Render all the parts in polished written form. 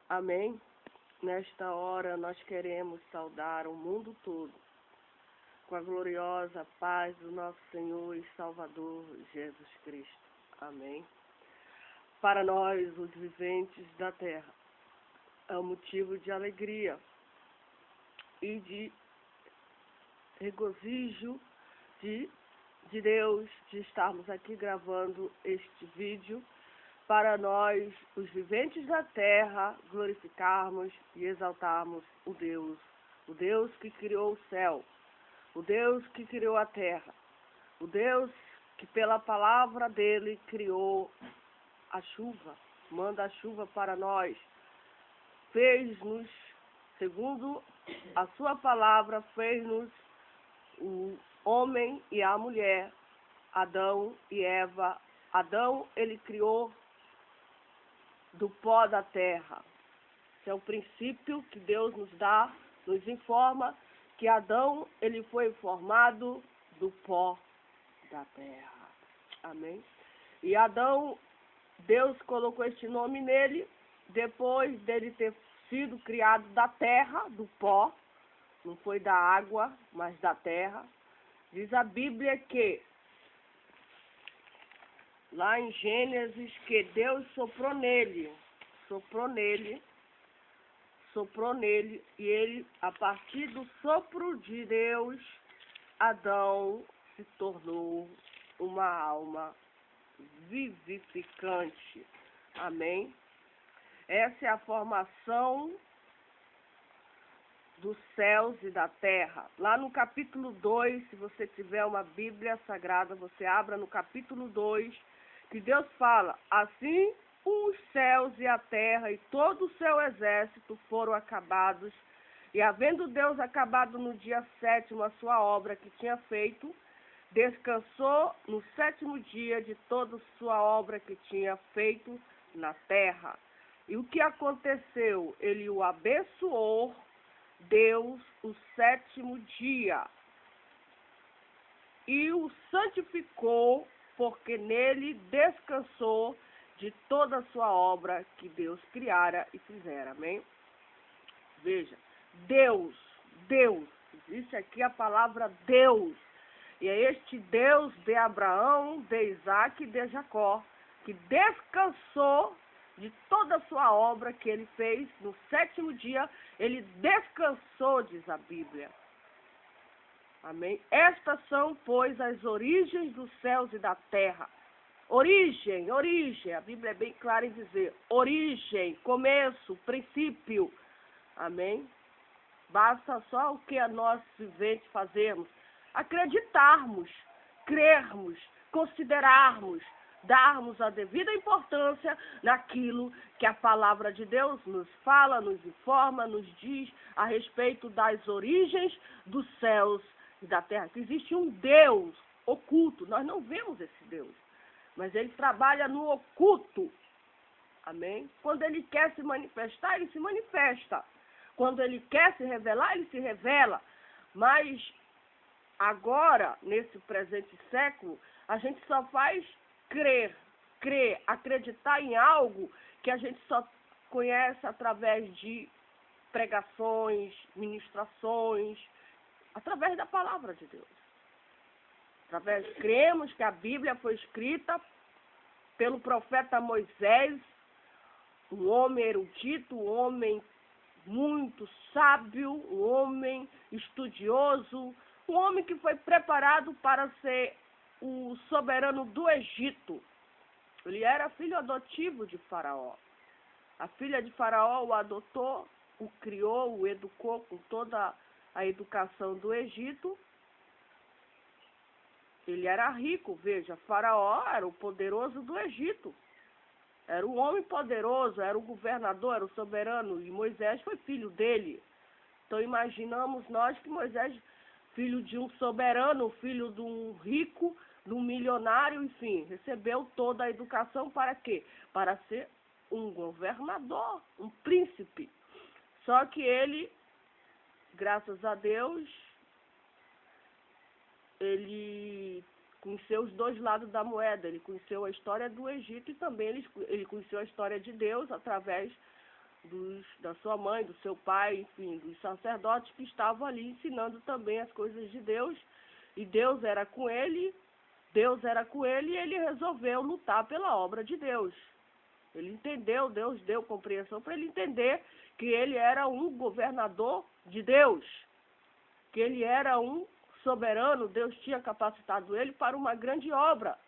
Amém? Nesta hora nós queremos saudar o mundo todo com a gloriosa paz do nosso Senhor e Salvador Jesus Cristo. Amém? Para nós, os viventes da terra, é um motivo de alegria e de regozijo de Deus de estarmos aqui gravando este vídeo para nós, os viventes da terra, glorificarmos e exaltarmos o Deus que criou o céu, o Deus que criou a terra, o Deus que pela palavra dele criou a chuva, manda a chuva para nós, fez-nos, segundo a sua palavra, fez-nos o homem e a mulher, Adão e Eva. Adão, ele criou do pó da terra. Esse é o princípio que Deus nos dá, nos informa que Adão, ele foi formado do pó da terra. Amém? E Adão, Deus colocou este nome nele, depois dele ter sido criado da terra, do pó, não foi da água, mas da terra. Diz a Bíblia que, lá em Gênesis, que Deus soprou nele, e ele, a partir do sopro de Deus, Adão se tornou uma alma vivificante. Amém? Essa é a formação dos céus e da terra. Lá no capítulo 2, se você tiver uma Bíblia Sagrada, você abra no capítulo 2, que Deus fala, assim os céus e a terra e todo o seu exército foram acabados, e havendo Deus acabado no dia 7º a sua obra que tinha feito, descansou no 7º dia de toda a sua obra que tinha feito na terra. E o que aconteceu? Ele o abençoou, Deus, o 7º dia, e o santificou, porque nele descansou de toda a sua obra que Deus criara e fizera. Amém? Veja, Deus, existe aqui a palavra Deus, e é este Deus de Abraão, de Isaac e de Jacó, que descansou de toda a sua obra que ele fez, no 7º dia, ele descansou, diz a Bíblia. Amém? Estas são, pois, as origens dos céus e da terra. Origem, a Bíblia é bem clara em dizer, origem, começo, princípio. Amém? Basta só o que a nós viventes fazermos, acreditarmos, crermos, considerarmos, darmos a devida importância naquilo que a palavra de Deus nos fala, nos informa, nos diz a respeito das origens dos céus e da terra. Que existe um Deus oculto, nós não vemos esse Deus, mas ele trabalha no oculto. Amém? Quando ele quer se manifestar, ele se manifesta. Quando ele quer se revelar, ele se revela. Mas agora, nesse presente século, a gente só faz crer, acreditar em algo que a gente só conhece através de pregações, ministrações, através da palavra de Deus. Cremos que a Bíblia foi escrita pelo profeta Moisés, um homem erudito, um homem muito sábio, um homem estudioso, um homem que foi preparado para ser o soberano do Egito. Ele era filho adotivo de Faraó. A filha de Faraó o adotou, o criou, o educou com toda a educação do Egito. Ele era rico, veja, Faraó era o poderoso do Egito. Era o homem poderoso, era o governador, era o soberano, e Moisés foi filho dele. Então imaginamos nós que Moisés, filho de um soberano, filho de um rico, de um milionário, enfim, recebeu toda a educação para quê? Para ser um governador, um príncipe. Só que ele, graças a Deus, ele conheceu os dois lados da moeda. Ele conheceu a história do Egito e também ele conheceu a história de Deus através da sua mãe, do seu pai, enfim, dos sacerdotes que estavam ali ensinando também as coisas de Deus. E Deus era com ele e ele resolveu lutar pela obra de Deus. Ele entendeu, Deus deu compreensão para ele entender que ele era um governador de Deus, que ele era um soberano, Deus tinha capacitado ele para uma grande obra.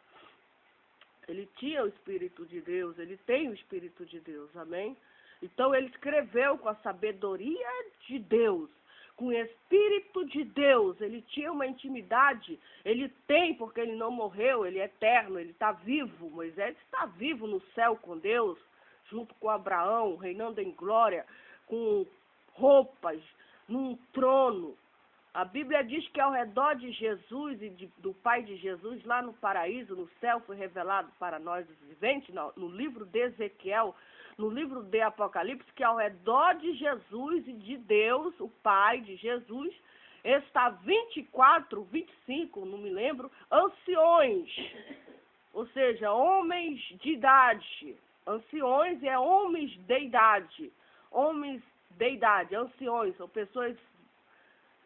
Ele tinha o Espírito de Deus, ele tem o Espírito de Deus, amém? Então ele escreveu com a sabedoria de Deus, com o Espírito de Deus, ele tinha uma intimidade, ele tem, porque ele não morreu, ele é eterno, ele está vivo. Moisés está vivo no céu com Deus, junto com Abraão, reinando em glória, com roupas, num trono. A Bíblia diz que ao redor de Jesus e do Pai de Jesus, lá no paraíso, no céu, foi revelado para nós os viventes, no livro de Ezequiel, no livro de Apocalipse, que ao redor de Jesus e de Deus, o Pai de Jesus, está 24, 25, não me lembro, anciões, ou seja, homens de idade. Anciões é homens de idade. Homens de idade, anciões, são pessoas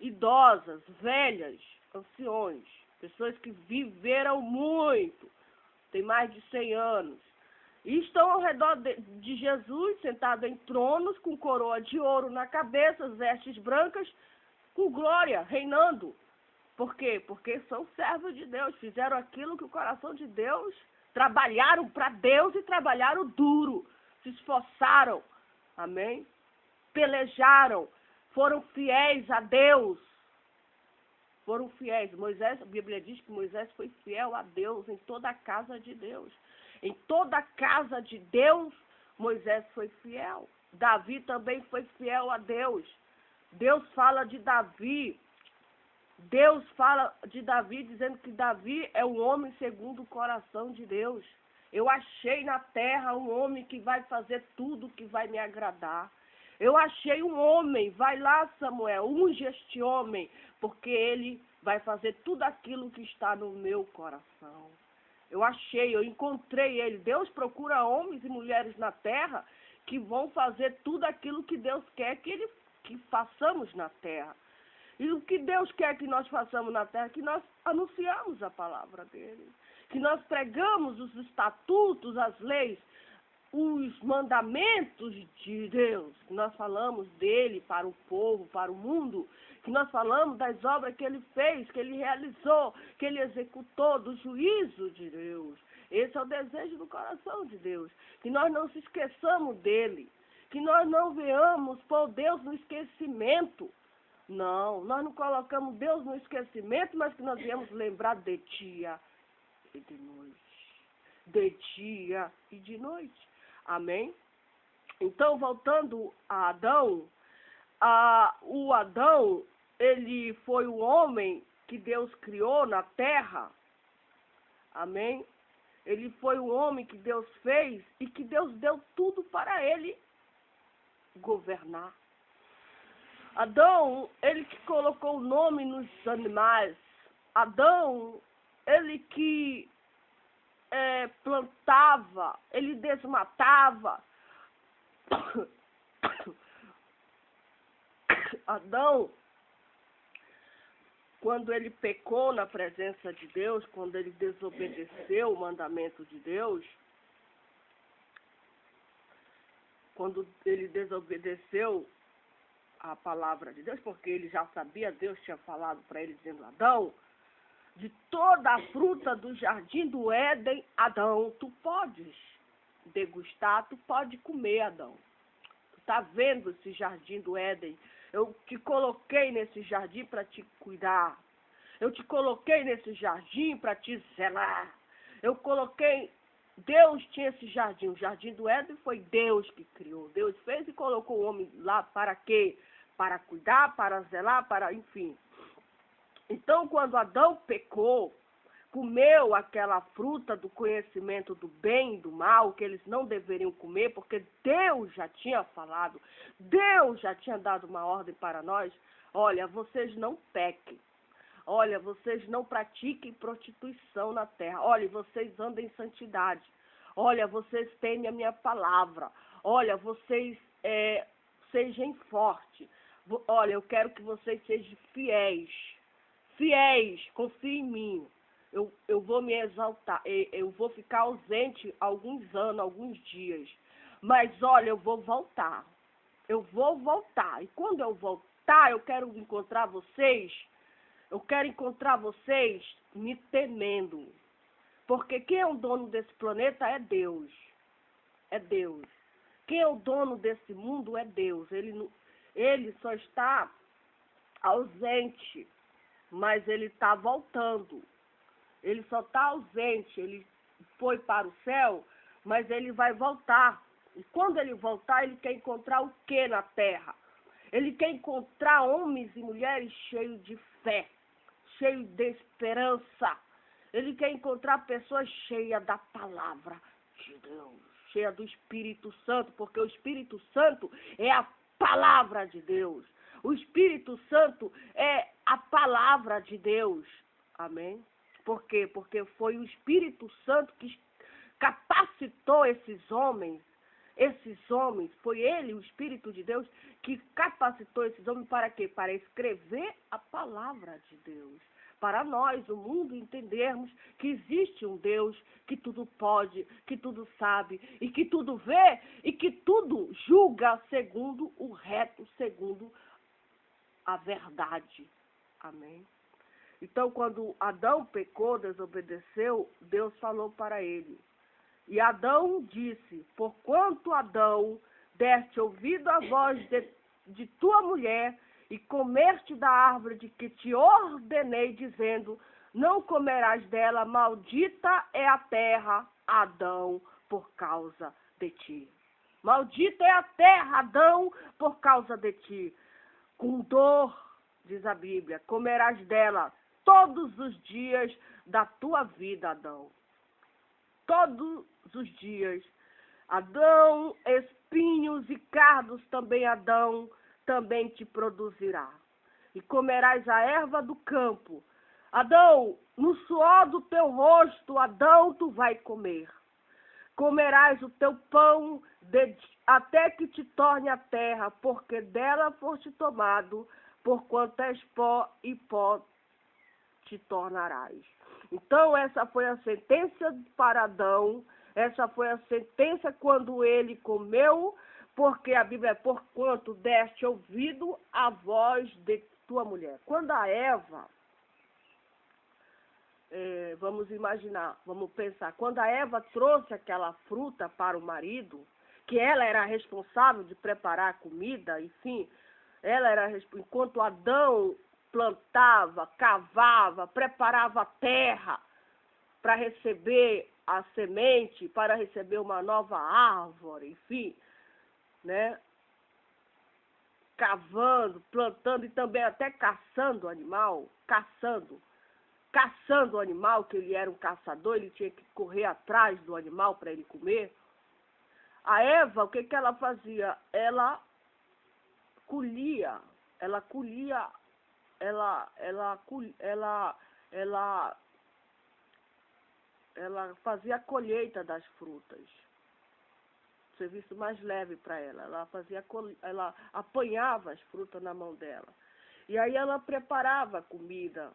idosas, velhas, anciões, pessoas que viveram muito, têm mais de 100 anos, e estão ao redor de Jesus, sentados em tronos, com coroa de ouro na cabeça, vestes brancas, com glória, reinando. Por quê? Porque são servos de Deus, fizeram aquilo que o coração de Deus, trabalharam para Deus e trabalharam duro, se esforçaram, amém? Pelejaram, foram fiéis a Deus. Foram fiéis. Moisés, a Bíblia diz que Moisés foi fiel a Deus em toda a casa de Deus. Em toda a casa de Deus, Moisés foi fiel. Davi também foi fiel a Deus. Deus fala de Davi. Deus fala de Davi dizendo que Davi é um homem segundo o coração de Deus. Eu achei na terra um homem que vai fazer tudo que vai me agradar. Eu achei um homem, vai lá, Samuel, unge este homem, porque ele vai fazer tudo aquilo que está no meu coração. Eu encontrei ele. Deus procura homens e mulheres na terra que vão fazer tudo aquilo que Deus quer que façamos na terra. E o que Deus quer que nós façamos na terra? Que nós anunciamos a palavra dele, que nós pregamos os estatutos, as leis, os mandamentos de Deus, que nós falamos dele para o povo, para o mundo, que nós falamos das obras que ele fez, que ele realizou, que ele executou, do juízo de Deus. Esse é o desejo do coração de Deus, que nós não se esqueçamos dele, que nós não venhamos pôr Deus no esquecimento. Não, nós não colocamos Deus no esquecimento, mas que nós viemos lembrar de dia e de noite. De dia e de noite. Amém? Então, voltando a Adão, o Adão, ele foi o homem que Deus criou na terra. Amém? Ele foi o homem que Deus fez e que Deus deu tudo para ele governar. Adão, ele que colocou o nome nos animais. Adão, ele que plantava, ele desmatava. Adão, quando ele pecou na presença de Deus, quando ele desobedeceu o mandamento de Deus, quando ele desobedeceu a palavra de Deus, porque ele já sabia, Deus tinha falado para ele, dizendo: Adão, de toda a fruta do jardim do Éden, Adão, tu podes degustar, tu pode comer, Adão. Tu está vendo esse jardim do Éden? Eu te coloquei nesse jardim para te cuidar. Eu te coloquei nesse jardim para te zelar. Eu coloquei... Deus tinha esse jardim. O jardim do Éden foi Deus que criou. Deus fez e colocou o homem lá para quê? Para cuidar, para zelar, para... enfim. Então, quando Adão pecou, comeu aquela fruta do conhecimento do bem e do mal, que eles não deveriam comer, porque Deus já tinha falado, Deus já tinha dado uma ordem para nós: olha, vocês não pequem, olha, vocês não pratiquem prostituição na terra, olha, vocês andem em santidade, olha, vocês temem a minha palavra, olha, vocês sejam fortes. Olha, eu quero que vocês sejam fiéis. Fiéis, confiem em mim. Eu vou me exaltar, eu vou ficar ausente alguns anos, alguns dias. Mas olha, eu vou voltar. Eu vou voltar. E quando eu voltar, eu quero encontrar vocês. Eu quero encontrar vocês me temendo. Porque quem é o dono desse planeta é Deus. É Deus. Quem é o dono desse mundo é Deus. Ele só está ausente, mas ele está voltando. Ele só está ausente. Ele foi para o céu, mas ele vai voltar. E quando ele voltar, ele quer encontrar o que na terra? Ele quer encontrar homens e mulheres cheios de fé, cheios de esperança. Ele quer encontrar pessoas cheias da palavra de Deus, cheias do Espírito Santo, porque o Espírito Santo é a palavra de Deus. O Espírito Santo é a palavra de Deus. Amém? Por quê? Porque foi o Espírito Santo que capacitou esses homens, foi ele, o Espírito de Deus, que capacitou esses homens para quê? Para escrever a palavra de Deus. Para nós, o mundo, entendermos que existe um Deus que tudo pode, que tudo sabe, e que tudo vê, e que tudo julga segundo o reto, segundo a verdade. Amém? Então, quando Adão pecou, desobedeceu, Deus falou para ele. E Adão disse, porquanto Adão deste ouvido à voz de tua mulher e comeste da árvore de que te ordenei, dizendo, não comerás dela, maldita é a terra, Adão, por causa de ti. Maldita é a terra, Adão, por causa de ti. Com dor, diz a Bíblia, comerás dela todos os dias da tua vida, Adão. Todos os dias. Adão, espinhos e cardos também, Adão, também te produzirá. E comerás a erva do campo. Adão, no suor do teu rosto, Adão, tu vai comer. Comerás o teu pão até que te torne a terra, porque dela foste tomado, porquanto és pó e pó te tornarás. Então, essa foi a sentença para Adão, essa foi a sentença quando ele comeu, porque a Bíblia é, porquanto deste ouvido à voz de tua mulher. Quando a Eva, vamos imaginar, vamos pensar, quando a Eva trouxe aquela fruta para o marido, que ela era responsável de preparar a comida, enfim, ela era, enquanto Adão plantava, cavava, preparava a terra para receber a semente, para receber uma nova árvore, enfim, né? Cavando, plantando e também até caçando o animal, caçando o animal, que ele era um caçador, ele tinha que correr atrás do animal para ele comer. A Eva, o que que ela fazia? Ela colhia, ela fazia a colheita das frutas. Serviço mais leve para ela. Ela apanhava as frutas na mão dela. E aí ela preparava a comida,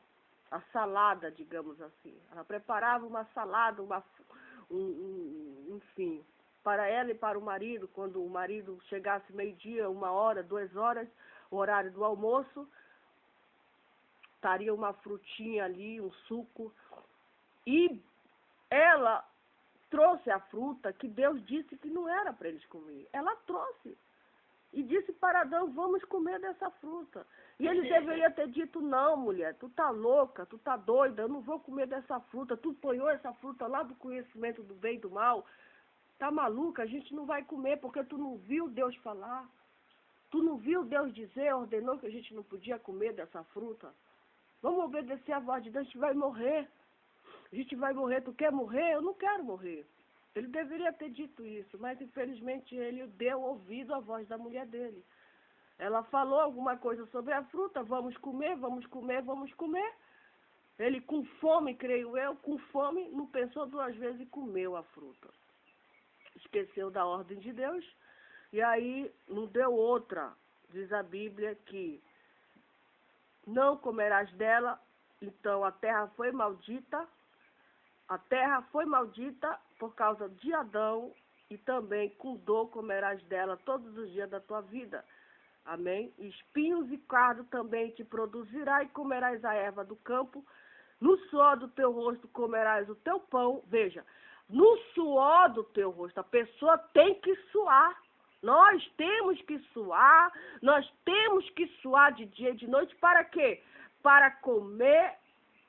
a salada, digamos assim. Ela preparava uma salada, enfim, para ela e para o marido, quando o marido chegasse meio-dia, 1 hora, 2 horas, o horário do almoço, estaria uma frutinha ali, um suco. E ela trouxe a fruta que Deus disse que não era para eles comer. Ela trouxe. E disse para Adão, vamos comer dessa fruta. E ele deveria ter dito, não, mulher, tu tá louca, tu tá doida, eu não vou comer dessa fruta. Tu ponhou essa fruta lá do conhecimento do bem e do mal. Tá maluca? A gente não vai comer porque tu não viu Deus falar. Tu não viu Deus dizer, ordenou que a gente não podia comer dessa fruta. Vamos obedecer a voz de Deus, a gente vai morrer. A gente vai morrer, tu quer morrer? Eu não quero morrer. Ele deveria ter dito isso, mas infelizmente ele deu ouvido à voz da mulher dele. Ela falou alguma coisa sobre a fruta, vamos comer, vamos comer, vamos comer. Ele com fome, creio eu, com fome, não pensou 2 vezes e comeu a fruta. Esqueceu da ordem de Deus, E aí não deu outra. Diz a Bíblia que não comerás dela. Então a terra foi maldita. A terra foi maldita por causa de Adão. E também com dor comerás dela todos os dias da tua vida. Amém? Espinhos e cardo também te produzirá e comerás a erva do campo. No suor do teu rosto comerás o teu pão. Veja, no suor do teu rosto, a pessoa tem que suar. Nós temos que suar, nós temos que suar de dia e de noite para quê? Para comer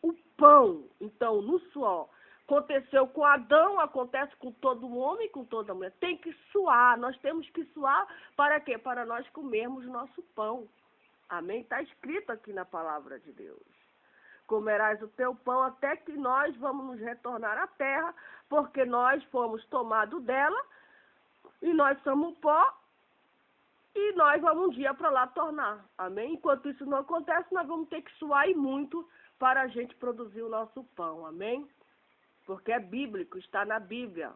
o pão. Então, no suor. Aconteceu com Adão, acontece com todo homem e com toda mulher. Tem que suar, nós temos que suar para quê? Para nós comermos nosso pão. Amém? Está escrito aqui na palavra de Deus. Comerás o teu pão até que nós vamos nos retornar à terra, porque nós fomos tomados dela, e nós somos pó, e nós vamos um dia para lá tornar. Amém? Enquanto isso não acontece, nós vamos ter que suar e muito para a gente produzir o nosso pão. Amém? Porque é bíblico, está na Bíblia.